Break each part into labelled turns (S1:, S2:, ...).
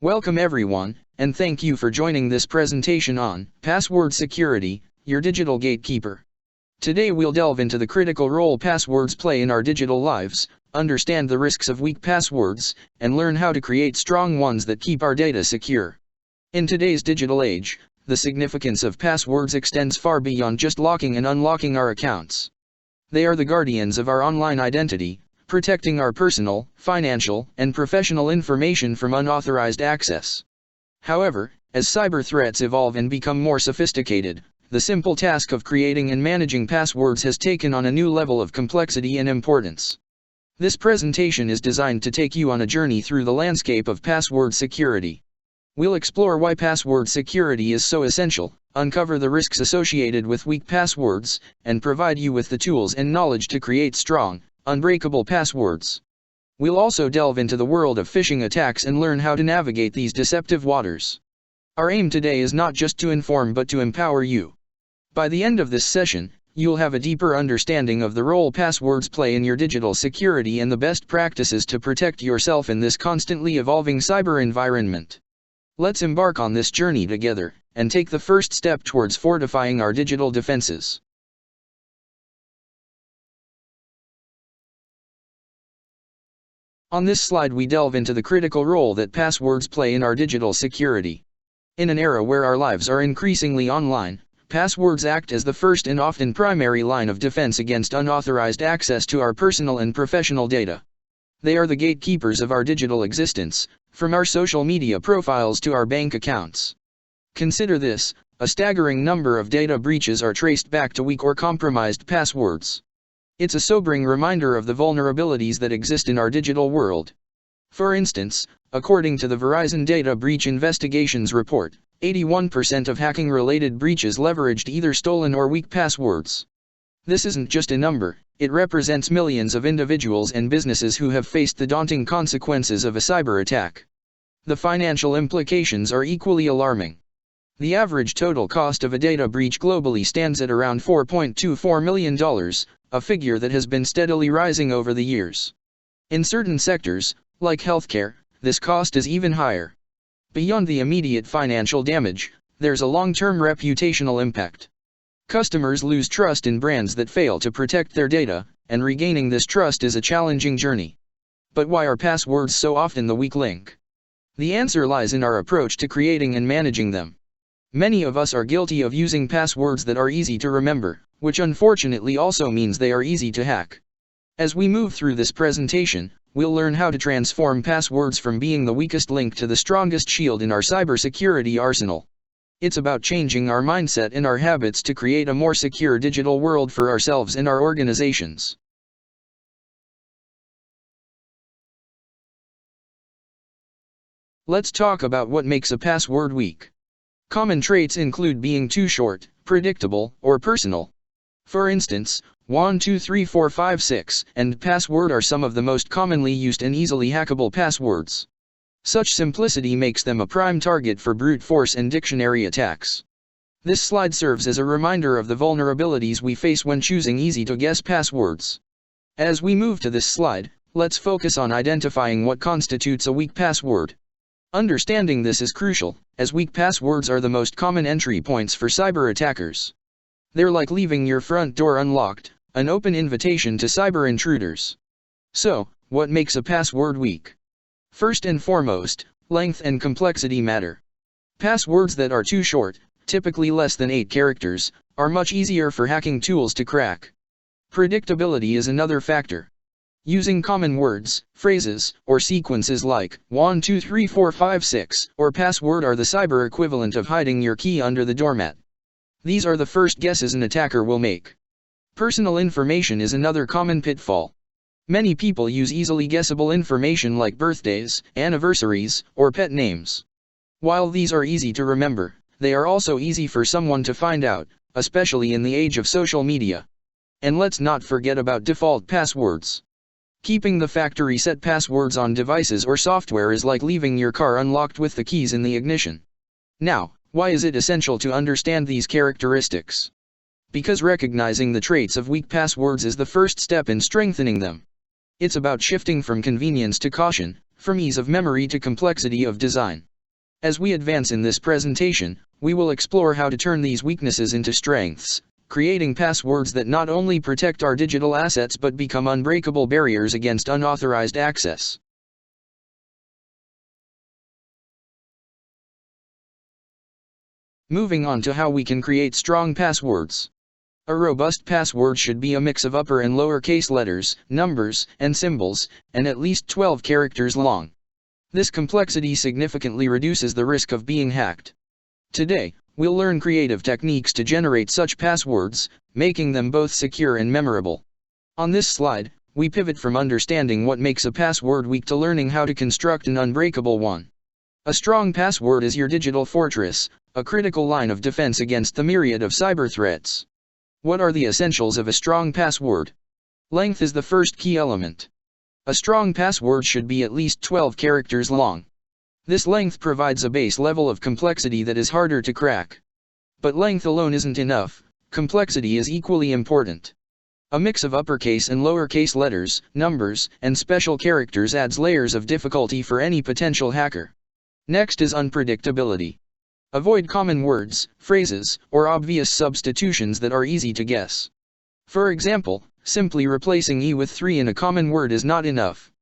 S1: Welcome everyone, and thank you for joining this presentation on Password Security, your digital gatekeeper. Today we'll delve into the critical role passwords play in our digital lives, understand the risks of weak passwords, and learn how to create strong ones that keep our data secure. In today's digital age, the significance of passwords extends far beyond just locking and unlocking our accounts. They are the guardians of our online identity, protecting our personal, financial, and professional information from unauthorized access. However, as cyber threats evolve and become more sophisticated, the simple task of creating and managing passwords has taken on a new level of complexity and importance. This presentation is designed to take you on a journey through the landscape of password security. We'll explore why password security is so essential, uncover the risks associated with weak passwords, and provide you with the tools and knowledge to create strong, unbreakable passwords. We'll also delve into the world of phishing attacks and learn how to navigate these deceptive waters. Our aim today is not just to inform but to empower you. By the end of this session, you'll have a deeper understanding of the role passwords play in your digital security and the best practices to protect yourself in this constantly evolving cyber environment. Let's embark on this journey together, and take the first step towards fortifying our digital defenses. On this slide we delve into the critical role that passwords play in our digital security. In an era where our lives are increasingly online, passwords act as the first and often primary line of defense against unauthorized access to our personal and professional data. They are the gatekeepers of our digital existence, from our social media profiles to our bank accounts. Consider this: a staggering number of data breaches are traced back to weak or compromised passwords. It's a sobering reminder of the vulnerabilities that exist in our digital world. For instance, according to the Verizon Data Breach Investigations Report, 81% of hacking-related breaches leveraged either stolen or weak passwords. This isn't just a number, it represents millions of individuals and businesses who have faced the daunting consequences of a cyber attack. The financial implications are equally alarming. The average total cost of a data breach globally stands at around $4.24 million, a figure that has been steadily rising over the years. In certain sectors, like healthcare, this cost is even higher. Beyond the immediate financial damage, there's a long-term reputational impact. Customers lose trust in brands that fail to protect their data, and regaining this trust is a challenging journey. But why are passwords so often the weak link? The answer lies in our approach to creating and managing them. Many of us are guilty of using passwords that are easy to remember, which unfortunately also means they are easy to hack. As we move through this presentation, we'll learn how to transform passwords from being the weakest link to the strongest shield in our cybersecurity arsenal. It's about changing our mindset and our habits to create a more secure digital world for ourselves and our organizations. Let's talk about what makes a password weak. Common traits include being too short, predictable, or personal. For instance, 123456 and password are some of the most commonly used and easily hackable passwords. Such simplicity makes them a prime target for brute force and dictionary attacks. This slide serves as a reminder of the vulnerabilities we face when choosing easy-to-guess passwords. As we move to this slide, let's focus on identifying what constitutes a weak password. Understanding this is crucial, as weak passwords are the most common entry points for cyber attackers. They're like leaving your front door unlocked, an open invitation to cyber intruders. So, what makes a password weak? First and foremost, length and complexity matter. Passwords that are too short, typically less than 8 characters, are much easier for hacking tools to crack. Predictability is another factor. Using common words, phrases, or sequences like 123456 or password are the cyber equivalent of hiding your key under the doormat. These are the first guesses an attacker will make. Personal information is another common pitfall. Many people use easily guessable information like birthdays, anniversaries, or pet names. While these are easy to remember, they are also easy for someone to find out, especially in the age of social media. And let's not forget about default passwords. Keeping the factory set passwords on devices or software is like leaving your car unlocked with the keys in the ignition. Now, why is it essential to understand these characteristics? Because recognizing the traits of weak passwords is the first step in strengthening them. It's about shifting from convenience to caution, from ease of memory to complexity of design. As we advance in this presentation, we will explore how to turn these weaknesses into strengths, creating passwords that not only protect our digital assets but become unbreakable barriers against unauthorized access. Moving on to how we can create strong passwords. A robust password should be a mix of upper and lowercase letters, numbers, and symbols, and at least 12 characters long. This complexity significantly reduces the risk of being hacked. Today, we'll learn creative techniques to generate such passwords, making them both secure and memorable. On this slide, we pivot from understanding what makes a password weak to learning how to construct an unbreakable one. A strong password is your digital fortress, a critical line of defense against the myriad of cyber threats. What are the essentials of a strong password? Length is the first key element. A strong password should be at least 12 characters long. This length provides a base level of complexity that is harder to crack. But length alone isn't enough, complexity is equally important. A mix of uppercase and lowercase letters, numbers, and special characters adds layers of difficulty for any potential hacker. Next is unpredictability. Avoid common words, phrases, or obvious substitutions that are easy to guess. For example, simply replacing E with 3 in a common word is not enough.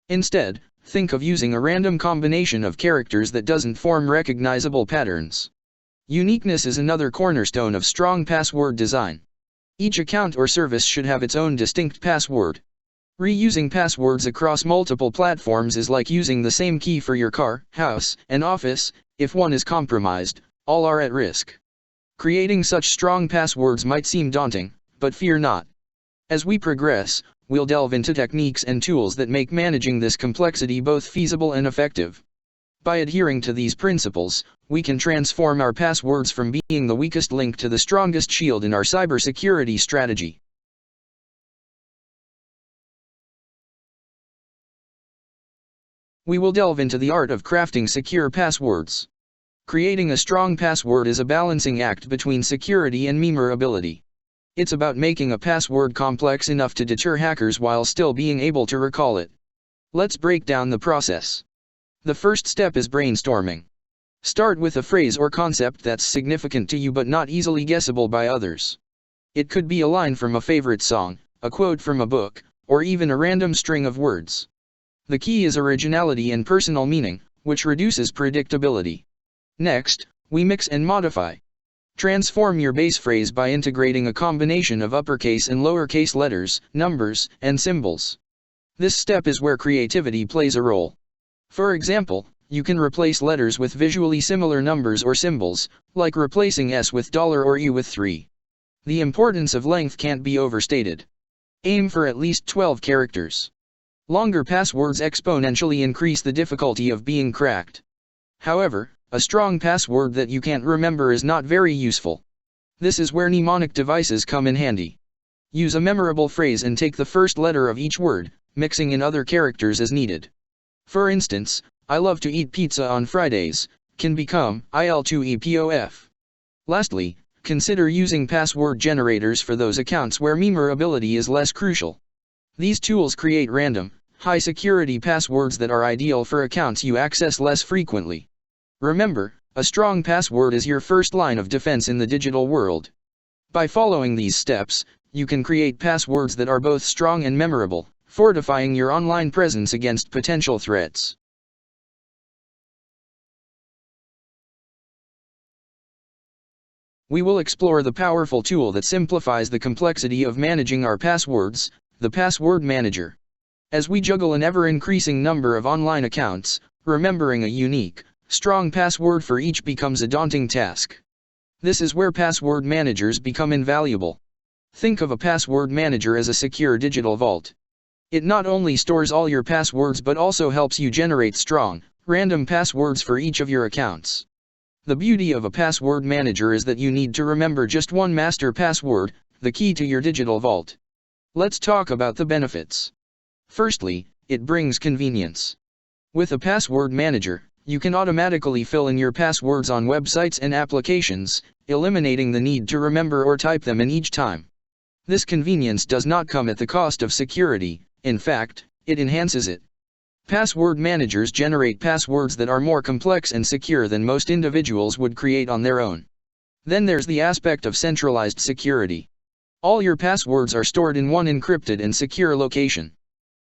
S1: Instead, think of using a random combination of characters that doesn't form recognizable patterns. Uniqueness is another cornerstone of strong password design. Each account or service should have its own distinct password. Reusing passwords across multiple platforms is like using the same key for your car, house, and office. If one is compromised, all are at risk. Creating such strong passwords might seem daunting, but fear not. As we progress, we'll delve into techniques and tools that make managing this complexity both feasible and effective. By adhering to these principles, we can transform our passwords from being the weakest link to the strongest shield in our cybersecurity strategy. We will delve into the art of crafting secure passwords. Creating a strong password is a balancing act between security and memorability. It's about making a password complex enough to deter hackers while still being able to recall it. Let's break down the process. The first step is brainstorming. Start with a phrase or concept that's significant to you but not easily guessable by others. It could be a line from a favorite song, a quote from a book, or even a random string of words. The key is originality and personal meaning, which reduces predictability. Next, we mix and modify. Transform your base phrase by integrating a combination of uppercase and lowercase letters, numbers, and symbols. This step is where creativity plays a role. For example, you can replace letters with visually similar numbers or symbols, like replacing S with $ or U with 3. The importance of length can't be overstated. Aim for at least 12 characters. Longer passwords exponentially increase the difficulty of being cracked. However, a strong password that you can't remember is not very useful. This is where mnemonic devices come in handy. Use a memorable phrase and take the first letter of each word, mixing in other characters as needed. For instance, I love to eat pizza on Fridays, can become IL2EPOF. Lastly, consider using password generators for those accounts where memorability is less crucial. These tools create random, high-security passwords that are ideal for accounts you access less frequently. Remember, a strong password is your first line of defense in the digital world. By following these steps, you can create passwords that are both strong and memorable, fortifying your online presence against potential threats. We will explore the powerful tool that simplifies the complexity of managing our passwords, the Password Manager. As we juggle an ever-increasing number of online accounts, remembering a unique, strong password for each becomes a daunting task. This is where password managers become invaluable. Think of a password manager as a secure digital vault. It not only stores all your passwords but also helps you generate strong, random passwords for each of your accounts. The beauty of a password manager is that you need to remember just one master password, the key to your digital vault. Let's talk about the benefits. Firstly, it brings convenience. With a password manager, you can automatically fill in your passwords on websites and applications, eliminating the need to remember or type them in each time. This convenience does not come at the cost of security, in fact, it enhances it. Password managers generate passwords that are more complex and secure than most individuals would create on their own. Then there's the aspect of centralized security. All your passwords are stored in one encrypted and secure location.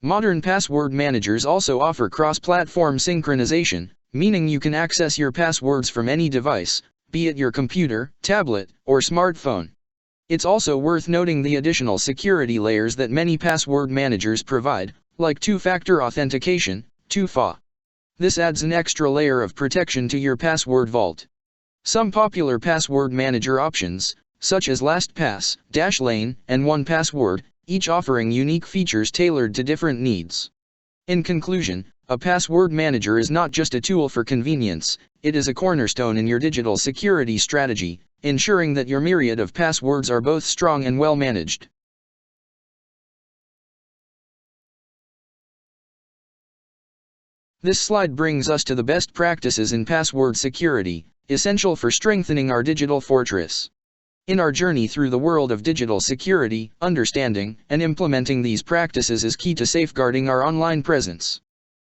S1: Modern password managers also offer cross-platform synchronization, meaning you can access your passwords from any device, be it your computer, tablet, or smartphone. It's also worth noting the additional security layers that many password managers provide, like two-factor authentication, 2FA. This adds an extra layer of protection to your password vault. Some popular password manager options, such as LastPass, Dashlane, and 1Password, each offering unique features tailored to different needs. In conclusion, a password manager is not just a tool for convenience, it is a cornerstone in your digital security strategy, ensuring that your myriad of passwords are both strong and well managed. This slide brings us to the best practices in password security, essential for strengthening our digital fortress. In our journey through the world of digital security, understanding and implementing these practices is key to safeguarding our online presence.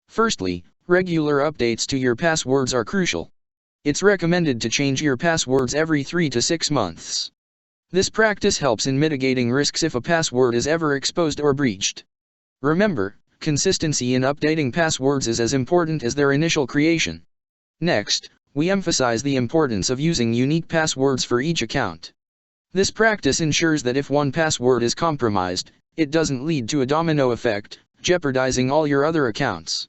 S1: Firstly, regular updates to your passwords are crucial. It's recommended to change your passwords every 3 to 6 months. This practice helps in mitigating risks if a password is ever exposed or breached. Remember, consistency in updating passwords is as important as their initial creation. Next, we emphasize the importance of using unique passwords for each account. This practice ensures that if one password is compromised, it doesn't lead to a domino effect, jeopardizing all your other accounts.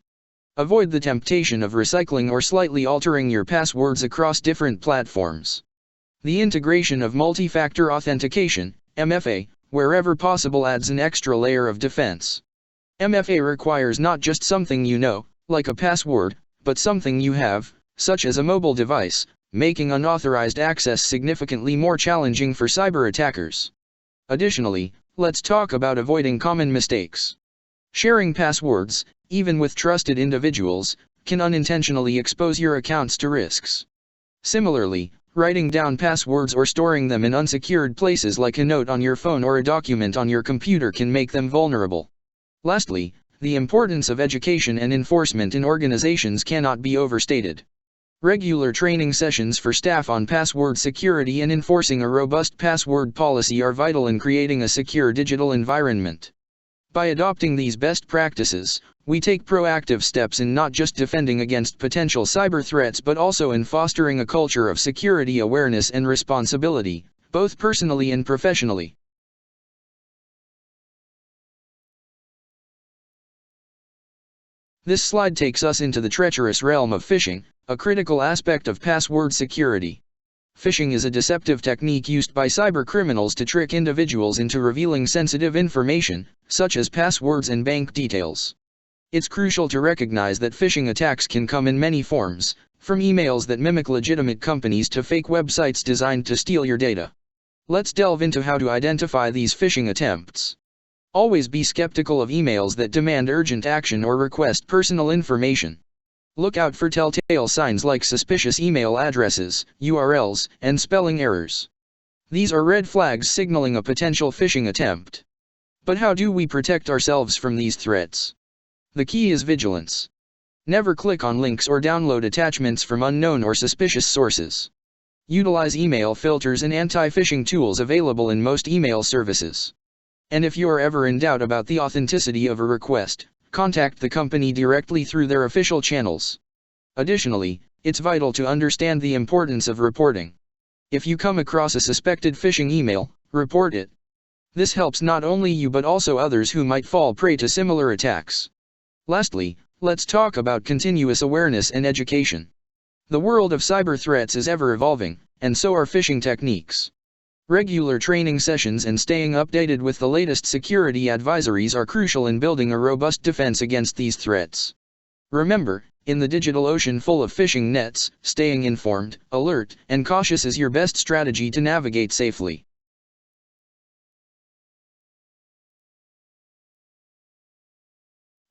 S1: Avoid the temptation of recycling or slightly altering your passwords across different platforms. The integration of multi-factor authentication, MFA, wherever possible adds an extra layer of defense. MFA requires not just something you know, like a password, but something you have, such as a mobile device, making unauthorized access significantly more challenging for cyber attackers. Additionally, let's talk about avoiding common mistakes. Sharing passwords, even with trusted individuals, can unintentionally expose your accounts to risks. Similarly, writing down passwords or storing them in unsecured places like a note on your phone or a document on your computer can make them vulnerable. Lastly, the importance of education and enforcement in organizations cannot be overstated. Regular training sessions for staff on password security and enforcing a robust password policy are vital in creating a secure digital environment. By adopting these best practices, we take proactive steps in not just defending against potential cyber threats but also in fostering a culture of security awareness and responsibility, both personally and professionally. This slide takes us into the treacherous realm of phishing, a critical aspect of password security. Phishing is a deceptive technique used by cybercriminals to trick individuals into revealing sensitive information, such as passwords and bank details. It's crucial to recognize that phishing attacks can come in many forms, from emails that mimic legitimate companies to fake websites designed to steal your data. Let's delve into how to identify these phishing attempts. Always be skeptical of emails that demand urgent action or request personal information. Look out for telltale signs like suspicious email addresses, URLs, and spelling errors. These are red flags signaling a potential phishing attempt. But how do we protect ourselves from these threats? The key is vigilance. Never click on links or download attachments from unknown or suspicious sources. Utilize email filters and anti-phishing tools available in most email services. And if you are ever in doubt about the authenticity of a request, contact the company directly through their official channels. Additionally, it's vital to understand the importance of reporting. If you come across a suspected phishing email, report it. This helps not only you but also others who might fall prey to similar attacks. Lastly, let's talk about continuous awareness and education. The world of cyber threats is ever evolving, and so are phishing techniques. Regular training sessions and staying updated with the latest security advisories are crucial in building a robust defense against these threats. Remember, in the digital ocean full of phishing nets, staying informed, alert, and cautious is your best strategy to navigate safely.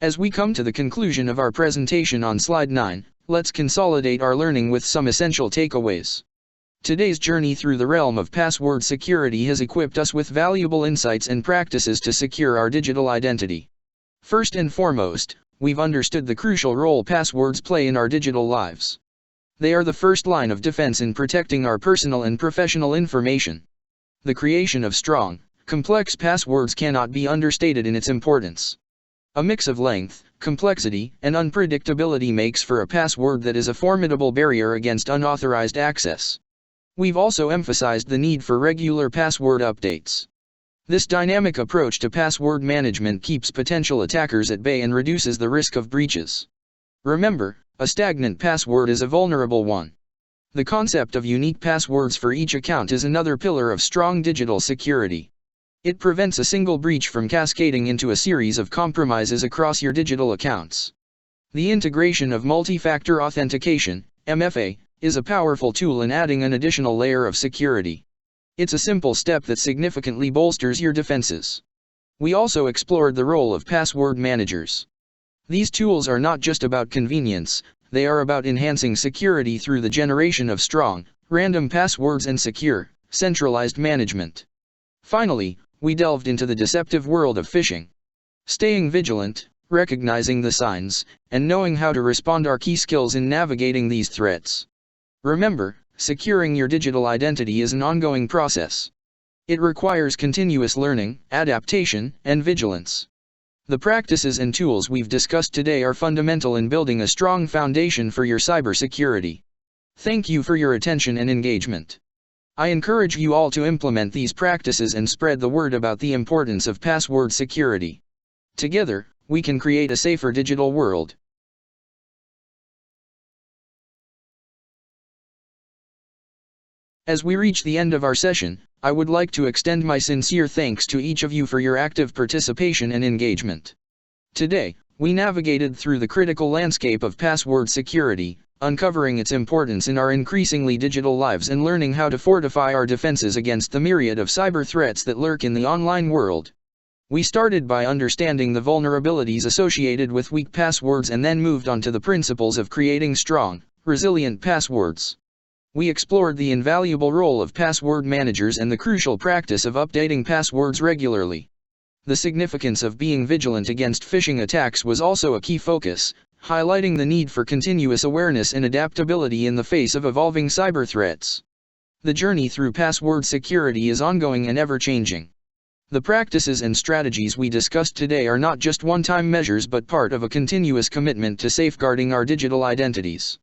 S1: As we come to the conclusion of our presentation on slide 9, let's consolidate our learning with some essential takeaways. Today's journey through the realm of password security has equipped us with valuable insights and practices to secure our digital identity. First and foremost, we've understood the crucial role passwords play in our digital lives. They are the first line of defense in protecting our personal and professional information. The creation of strong, complex passwords cannot be understated in its importance. A mix of length, complexity, and unpredictability makes for a password that is a formidable barrier against unauthorized access. We've also emphasized the need for regular password updates. This dynamic approach to password management keeps potential attackers at bay and reduces the risk of breaches. Remember, a stagnant password is a vulnerable one. The concept of unique passwords for each account is another pillar of strong digital security. It prevents a single breach from cascading into a series of compromises across your digital accounts. The integration of multi-factor authentication, MFA, is a powerful tool in adding an additional layer of security. It's a simple step that significantly bolsters your defenses. We also explored the role of password managers. These tools are not just about convenience, they are about enhancing security through the generation of strong, random passwords and secure, centralized management. Finally, we delved into the deceptive world of phishing. Staying vigilant, recognizing the signs, and knowing how to respond are key skills in navigating these threats. Remember, securing your digital identity is an ongoing process. It requires continuous learning, adaptation, and vigilance. The practices and tools we've discussed today are fundamental in building a strong foundation for your cybersecurity. Thank you for your attention and engagement. I encourage you all to implement these practices and spread the word about the importance of password security. Together, we can create a safer digital world. As we reach the end of our session, I would like to extend my sincere thanks to each of you for your active participation and engagement. Today, we navigated through the critical landscape of password security, uncovering its importance in our increasingly digital lives and learning how to fortify our defenses against the myriad of cyber threats that lurk in the online world. We started by understanding the vulnerabilities associated with weak passwords and then moved on to the principles of creating strong, resilient passwords. We explored the invaluable role of password managers and the crucial practice of updating passwords regularly. The significance of being vigilant against phishing attacks was also a key focus, highlighting the need for continuous awareness and adaptability in the face of evolving cyber threats. The journey through password security is ongoing and ever-changing. The practices and strategies we discussed today are not just one-time measures but part of a continuous commitment to safeguarding our digital identities.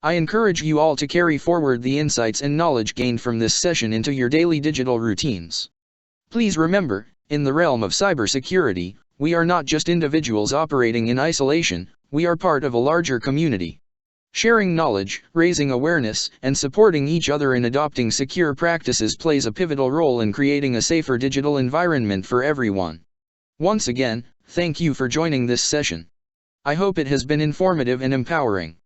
S1: I encourage you all to carry forward the insights and knowledge gained from this session into your daily digital routines. Please remember, in the realm of cybersecurity, we are not just individuals operating in isolation, we are part of a larger community. Sharing knowledge, raising awareness, and supporting each other in adopting secure practices plays a pivotal role in creating a safer digital environment for everyone. Once again, thank you for joining this session. I hope it has been informative and empowering.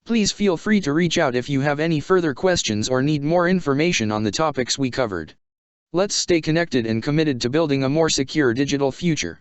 S1: Please feel free to reach out if you have any further questions or need more information on the topics we covered. Let's stay connected and committed to building a more secure digital future.